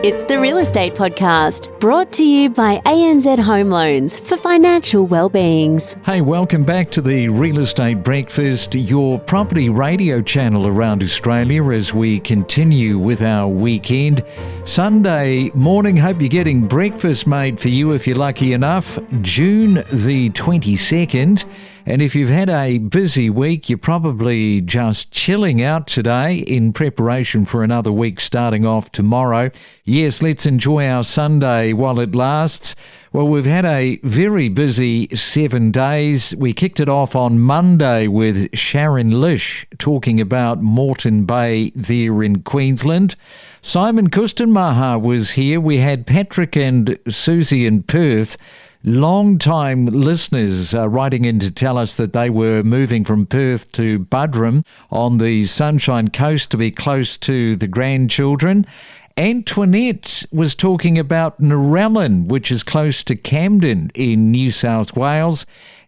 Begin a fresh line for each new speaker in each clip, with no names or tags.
It's the Real Estate Podcast, brought to you by ANZ Home Loans for financial well-beings.
Hey, welcome back to the Real Estate Breakfast, your property radio channel around Australia as we continue with our weekend. Sunday morning, hope you're getting breakfast made for you if you're lucky enough. June the 22nd. And if you've had a busy week, you're probably just chilling out today in preparation for another week starting off tomorrow. Yes, let's enjoy our Sunday while it lasts. Well, we've had a very busy 7 days. We kicked it off on Monday with Sharon Lish talking about Moreton Bay there in Queensland. Simon Kustenmacher was here. We had Patrick and Susie in Perth. Long-time listeners writing in to tell us that they were moving from Perth to Buderim on the Sunshine Coast to be close to the grandchildren. Antoinette was talking about Narellan, which is close to Camden in New South Wales.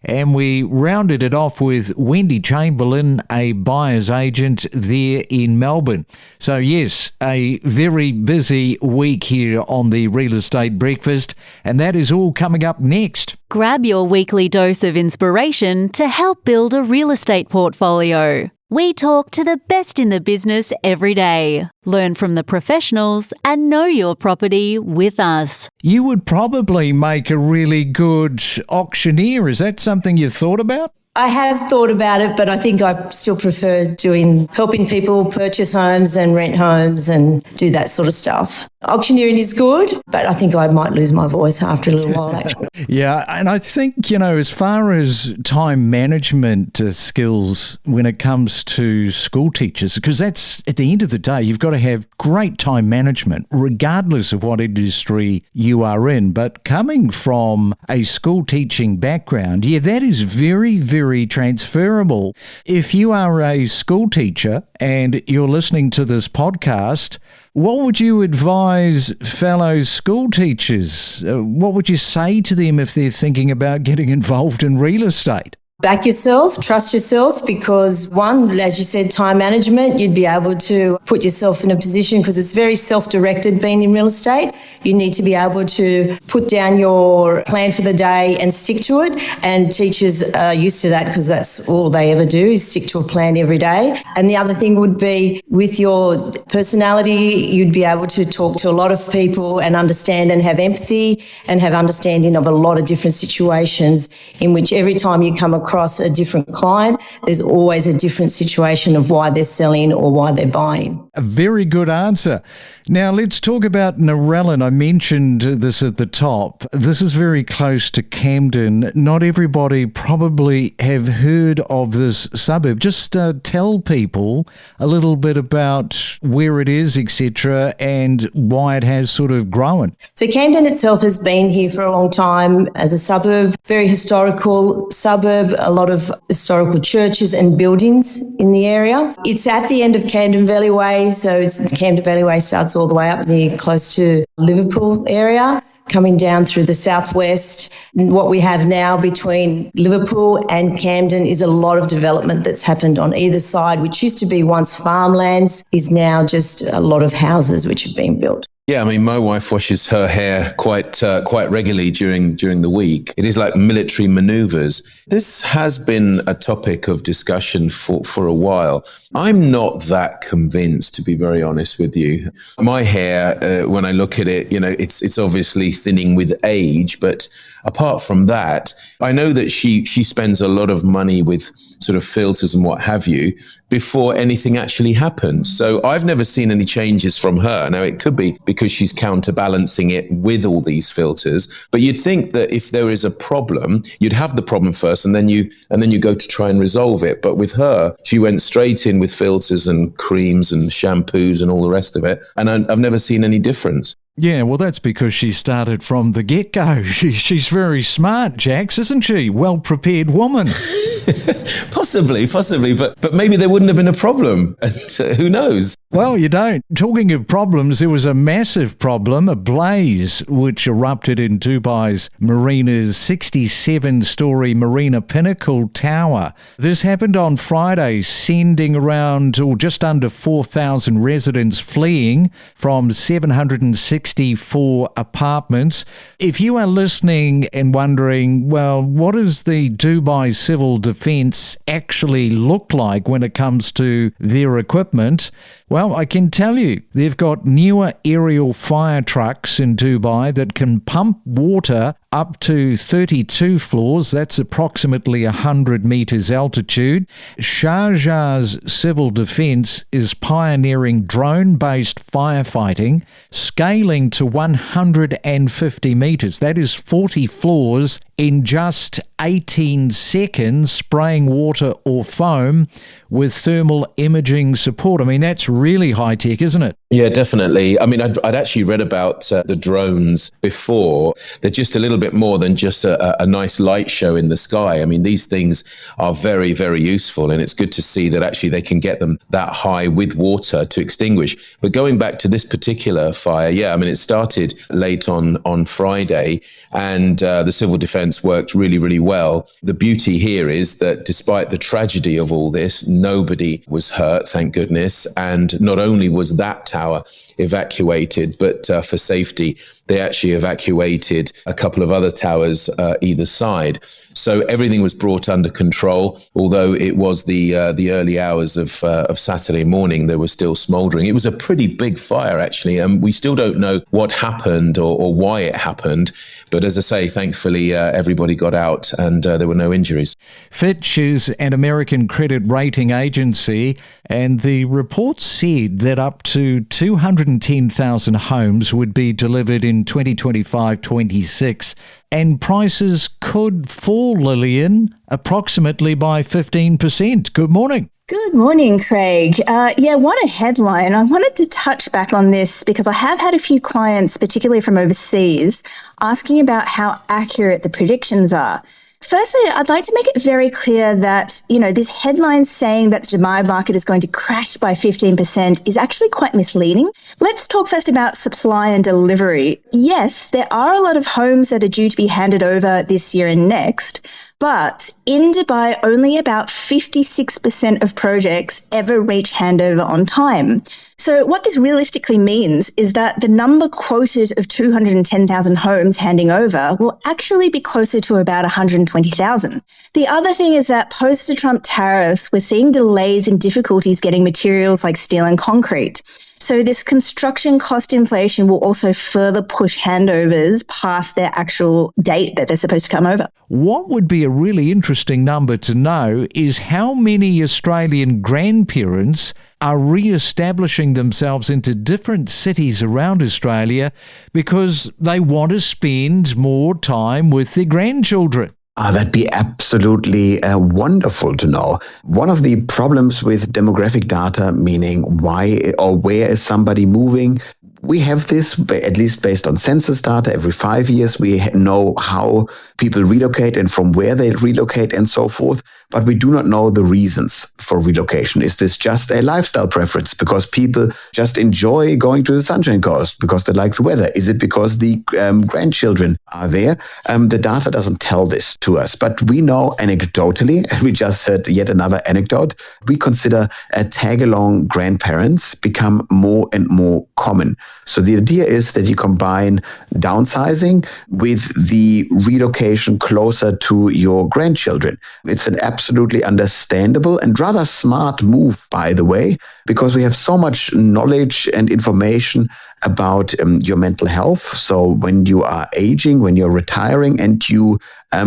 And we rounded it off with Wendy Chamberlain, a buyer's agent there in Melbourne. So yes, a very busy week here on the Real Estate Breakfast, and that is all coming up next.
Grab your weekly dose of inspiration to help build a real estate portfolio. We talk to the best in the business every day. Learn from the professionals and know your property with us.
You would probably make a really good auctioneer. Is that something you've thought about?
I have thought about it, but I think I still prefer helping people purchase homes and rent homes and do that sort of stuff. Auctioneering is good, but I think I might lose my voice after a little while, actually.
Yeah, and I think, as far as time management skills when it comes to school teachers, because that's, at the end of the day, you've got to have great time management, regardless of what industry you are in. But coming from a school teaching background, yeah, that is very, very transferable. If you are a school teacher and you're listening to this podcast, what would you advise fellow school teachers? What would you say to them if they're thinking about getting involved in real estate?
Back yourself, trust yourself, because one, as you said, time management, you'd be able to put yourself in a position, because it's very self-directed being in real estate. You need to be able to put down your plan for the day and stick to it. And teachers are used to that because that's all they ever do is stick to a plan every day. And the other thing would be with your personality, you'd be able to talk to a lot of people and understand and have empathy and have understanding of a lot of different situations, in which every time you come across a different client, there's always a different situation of why they're selling or why they're buying.
A very good answer. Now let's talk about Narellan. I mentioned this at the top. This is very close to Camden. Not everybody probably have heard of this suburb. Just tell people a little bit about where it is, etc., and why it has sort of grown.
So Camden itself has been here for a long time as a suburb, very historical suburb, a lot of historical churches and buildings in the area. It's at the end of Camden Valley Way, so Camden Valley Way starts all the way up near close to Liverpool area, coming down through the southwest. What we have now between Liverpool and Camden is a lot of development that's happened on either side, which used to be once farmlands, is now just a lot of houses which have been built.
Yeah, I mean, my wife washes her hair quite regularly during the week. It is like military maneuvers. This has been a topic of discussion for a while. I'm not that convinced, to be very honest with you. My hair, when I look at it, it's obviously thinning with age, but apart from that, I know that she spends a lot of money with sort of filters and what have you before anything actually happens. So I've never seen any changes from her. Now, it could be because she's counterbalancing it with all these filters, but you'd think that if there is a problem, you'd have the problem first and then you go to try and resolve it. But with her, she went straight in with filters and creams and shampoos and all the rest of it. And I've never seen any difference.
Yeah, well, that's because she started from the get-go. She's very smart, Jax, isn't she? Well-prepared woman.
Possibly, but maybe there wouldn't have been a problem. Who knows?
Well, you don't. Talking of problems, there was a massive problem, a blaze, which erupted in Dubai's marina's 67-storey Marina Pinnacle Tower. This happened on Friday, sending around just under 4,000 residents fleeing from 706 64 apartments. If you are listening and wondering, well, what does the Dubai Civil Defence actually look like when it comes to their equipment? Well, I can tell you, they've got newer aerial fire trucks in Dubai that can pump water up to 32 floors. That's approximately 100 metres altitude. Sharjah's civil defence is pioneering drone-based firefighting, scaling to 150 metres. That is 40 floors in just 18 seconds, spraying water or foam with thermal imaging support. I mean, that's really high tech, isn't it?
Yeah, definitely. I mean, I'd actually read about the drones before. They're just a little bit more than just a nice light show in the sky. I mean, these things are very, very useful, and it's good to see that actually they can get them that high with water to extinguish. But going back to this particular fire, yeah, I mean, it started late on Friday, and the civil defence worked really, really well. The beauty here is that despite the tragedy of all this, nobody was hurt, thank goodness. And not only was that tower evacuated, but for safety, they actually evacuated a couple of other towers either side. So everything was brought under control, although it was the early hours of Saturday morning, they were still smouldering. It was a pretty big fire, actually, and we still don't know what happened or why it happened. But as I say, thankfully, everybody got out and there were no injuries.
Fitch is an American credit rating agency, and the report said that up to 210,000 homes would be delivered in 2025-26, and prices could fall, Lillian, approximately by 15%. Good morning.
Good morning, Craig. What a headline. I wanted to touch back on this because I have had a few clients, particularly from overseas, asking about how accurate the predictions are. Firstly, I'd like to make it very clear that, this headline saying that the Dubai market is going to crash by 15% is actually quite misleading. Let's talk first about supply and delivery. Yes, there are a lot of homes that are due to be handed over this year and next, but in Dubai, only about 56% of projects ever reach handover on time. So what this realistically means is that the number quoted of 210,000 homes handing over will actually be closer to about 120,000. The other thing is that post the Trump tariffs, we're seeing delays and difficulties getting materials like steel and concrete. So this construction cost inflation will also further push handovers past their actual date that they're supposed to come over.
What would be a really interesting number to know is how many Australian grandparents are re-establishing themselves into different cities around Australia because they want to spend more time with their grandchildren.
That'd be absolutely wonderful to know. One of the problems with demographic data, meaning why or where is somebody moving, we have this, at least based on census data, every 5 years. We know how people relocate and from where they relocate and so forth, but we do not know the reasons for relocation. Is this just a lifestyle preference because people just enjoy going to the Sunshine Coast because they like the weather? Is it because the grandchildren are there? The data doesn't tell this to us, but we know anecdotally, and we just heard yet another anecdote, we consider tag-along grandparents become more and more common. So the idea is that you combine downsizing with the relocation closer to your grandchildren. It's an absolutely understandable and rather smart move, by the way, because we have so much knowledge and information about your mental health. So when you are aging, when you're retiring and you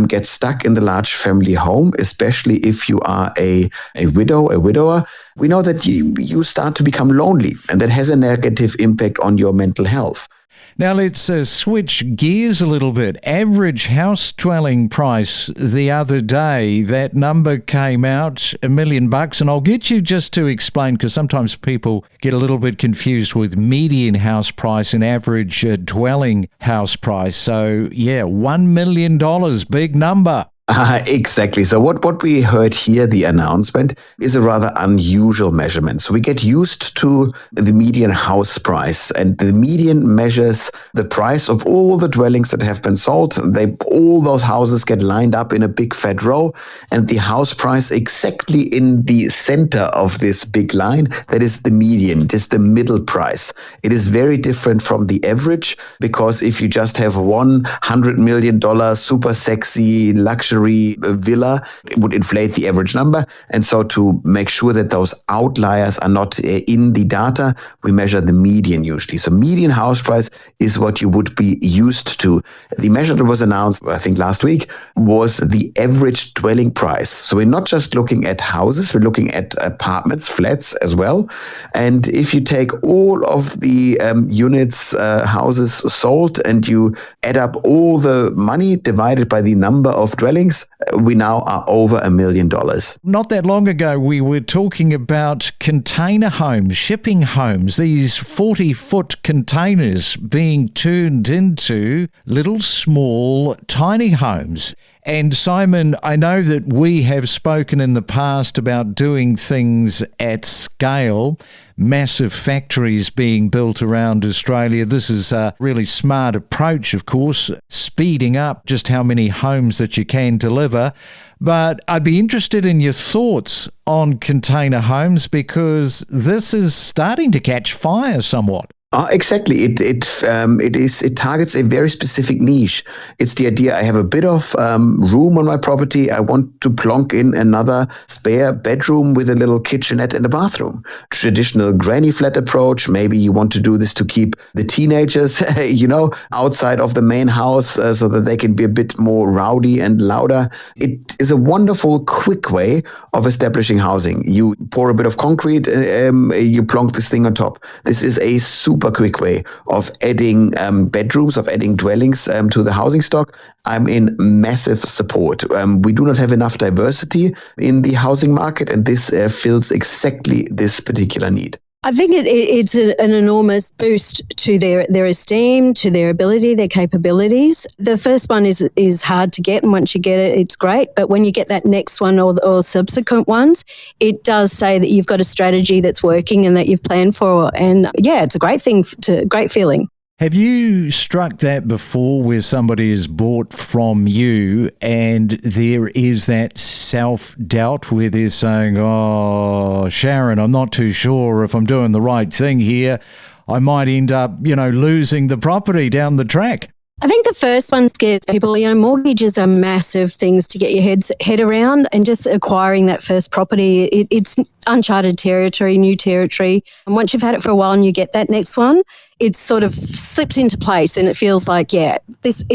get stuck in the large family home, especially if you are a widower, we know that you start to become lonely, and that has a negative impact on your mental health.
Now let's switch gears a little bit. Average house dwelling price the other day, that number came out $1 million, and I'll get you just to explain because sometimes people get a little bit confused with median house price and average dwelling house price. So yeah, $1 million, big number.
Exactly. So what we heard here, the announcement, is a rather unusual measurement. So we get used to the median house price, and the median measures the price of all the dwellings that have been sold. All those houses get lined up in a big fat row, and the house price exactly in the center of this big line, that is the median, it is the middle price. It is very different from the average, because if you just have $100 million super sexy luxury villa, it would inflate the average number. And so to make sure that those outliers are not in the data, we measure the median usually. So median house price is what you would be used to. The measure that was announced, I think last week, was the average dwelling price. So we're not just looking at houses, we're looking at apartments, flats as well. And if you take all of the units, houses sold, and you add up all the money divided by the number of dwellings, we now are over $1 million.
Not that long ago, we were talking about container homes, shipping homes, these 40-foot containers being turned into little, small, tiny homes. And Simon, I know that we have spoken in the past about doing things at scale, massive factories being built around Australia. This is a really smart approach, of course, speeding up just how many homes that you can deliver. But I'd be interested in your thoughts on container homes, because this is starting to catch fire somewhat.
Exactly. It targets a very specific niche. It's the idea, I have a bit of room on my property. I want to plonk in another spare bedroom with a little kitchenette and a bathroom. Traditional granny flat approach. Maybe you want to do this to keep the teenagers, outside of the main house so that they can be a bit more rowdy and louder. It is a wonderful, quick way of establishing housing. You pour a bit of concrete, you plonk this thing on top. This is a super quick way of adding bedrooms, of adding dwellings to the housing stock. I'm in massive support. We do not have enough diversity in the housing market, and this fills exactly this particular need.
I think it's an enormous boost to their esteem, to their ability, their capabilities. The first one is hard to get, and once you get it, it's great. But when you get that next one or subsequent ones, it does say that you've got a strategy that's working and that you've planned for. And yeah, it's a great thing, great feeling.
Have you struck that before, where somebody is bought from you and there is that self-doubt where they're saying, oh, Sharon, I'm not too sure if I'm doing the right thing here. I might end up, losing the property down the track.
I think the first one scares people. Mortgages are massive things to get your head around, and just acquiring that first property, it's uncharted territory, new territory. And once you've had it for a while and you get that next one, it sort of slips into place, and it feels like, it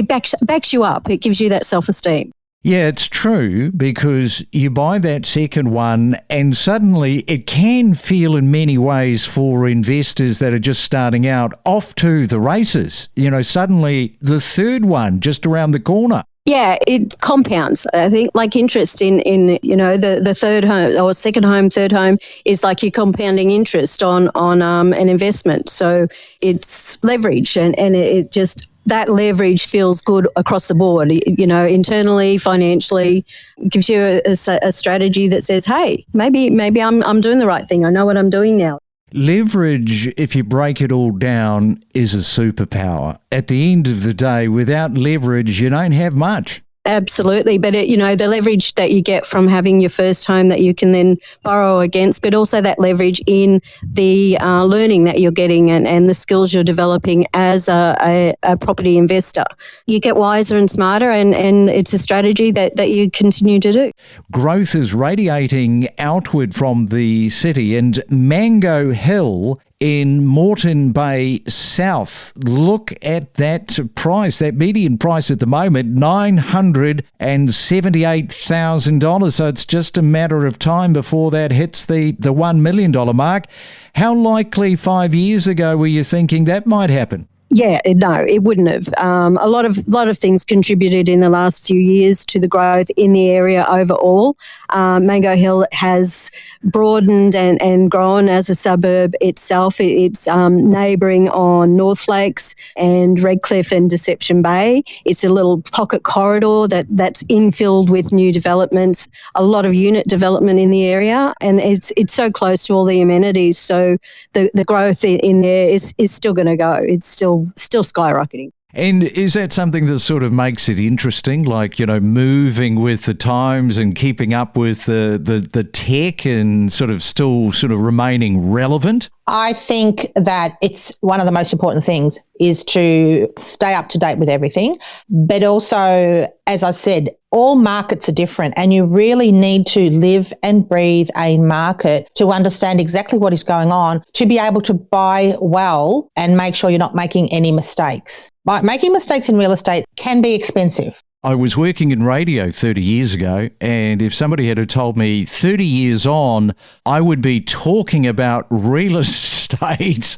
backs you up. It gives you that self-esteem.
Yeah, it's true, because you buy that second one and suddenly it can feel in many ways for investors that are just starting out off to the races. Suddenly the third one just around the corner.
Yeah, it compounds. I think like interest in the third home or second home, third home is like you're compounding interest on an investment. So it's leverage, and it just, that leverage feels good across the board, internally, financially. Gives you a strategy that says, hey, maybe I'm doing the right thing. I know what I'm doing now.
Leverage, if you break it all down, is a superpower. At the end of the day, without leverage, you don't have much.
Absolutely. But, the leverage that you get from having your first home that you can then borrow against, but also that leverage in the learning that you're getting and the skills you're developing as a property investor. You get wiser and smarter, and it's a strategy that you continue to do.
Growth is radiating outward from the city, and Mango Hill in Moreton Bay South. Look at that price, that median price at the moment, $978,000. So it's just a matter of time before that hits the $1 million mark. How likely 5 years ago were you thinking that might happen?
Yeah, no, it wouldn't have. A lot of things contributed in the last few years to the growth in the area overall. Mango Hill has broadened and grown as a suburb itself. It's neighbouring on North Lakes and Redcliffe and Deception Bay. It's a little pocket corridor that's infilled with new developments, a lot of unit development in the area, and it's so close to all the amenities. So the growth in there is still going to go. It's still skyrocketing.
And is that something that sort of makes it interesting, like, moving with the times and keeping up with the tech and still remaining relevant?
I think that it's one of the most important things is to stay up to date with everything. But also, as I said, all markets are different and you really need to live and breathe a market to understand exactly what is going on, to be able to buy well and make sure you're not making any mistakes. But making mistakes in real estate can be expensive.
I was working in radio 30 years ago, and if somebody had told me 30 years on, I would be talking about real estate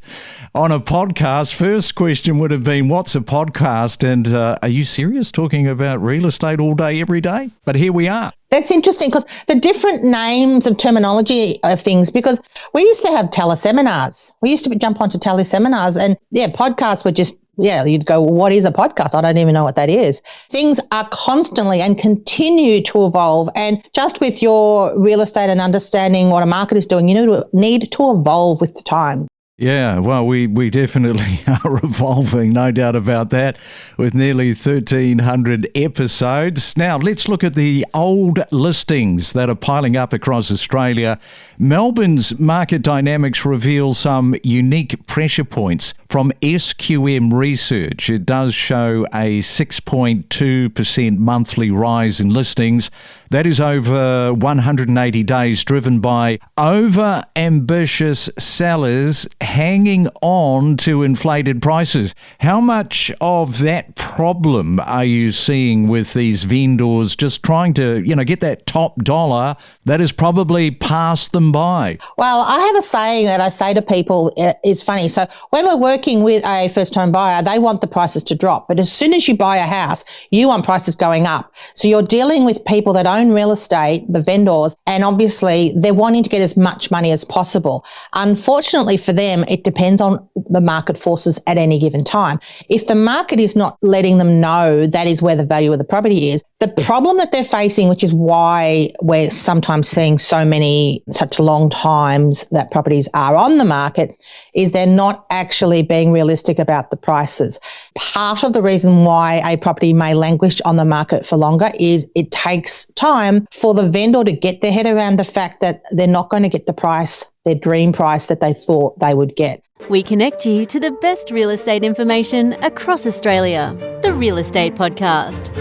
on a podcast, first question would have been, what's a podcast? And are you serious, talking about real estate all day, every day? But here we are.
That's interesting because the different names of terminology of things, because we used to have teleseminars. We used to jump onto teleseminars and podcasts were just, you'd go, well, what is a podcast? I don't even know what that is. Things are constantly and continue to evolve. And just with your real estate and understanding what a market is doing, you need to evolve with the time.
Yeah, well, we definitely are evolving, no doubt about that, with nearly 1,300 episodes. Now, let's look at the old listings that are piling up across Australia. Melbourne's market dynamics reveal some unique pressure points from SQM research. It does show a 6.2% monthly rise in listings. That is over 180 days, driven by over-ambitious sellers hanging on to inflated prices. How much of that problem are you seeing with these vendors just trying to, get that top dollar that has probably passed them by?
Well, I have a saying that I say to people, it's funny. So when we're working with a first-time buyer, they want the prices to drop. But as soon as you buy a house, you want prices going up. So you're dealing with people that own real estate, the vendors, and obviously they're wanting to get as much money as possible. Unfortunately for them, it depends on the market forces at any given time. If the market is not letting them know that is where the value of the property is, the problem that they're facing, which is why we're sometimes seeing such long times that properties are on the market, is they're not actually being realistic about the prices. Part of the reason why a property may languish on the market for longer is it takes time for the vendor to get their head around the fact that they're not going to get the price, their dream price that they thought they would get.
We connect you to the best real estate information across Australia. The Real Estate Podcast.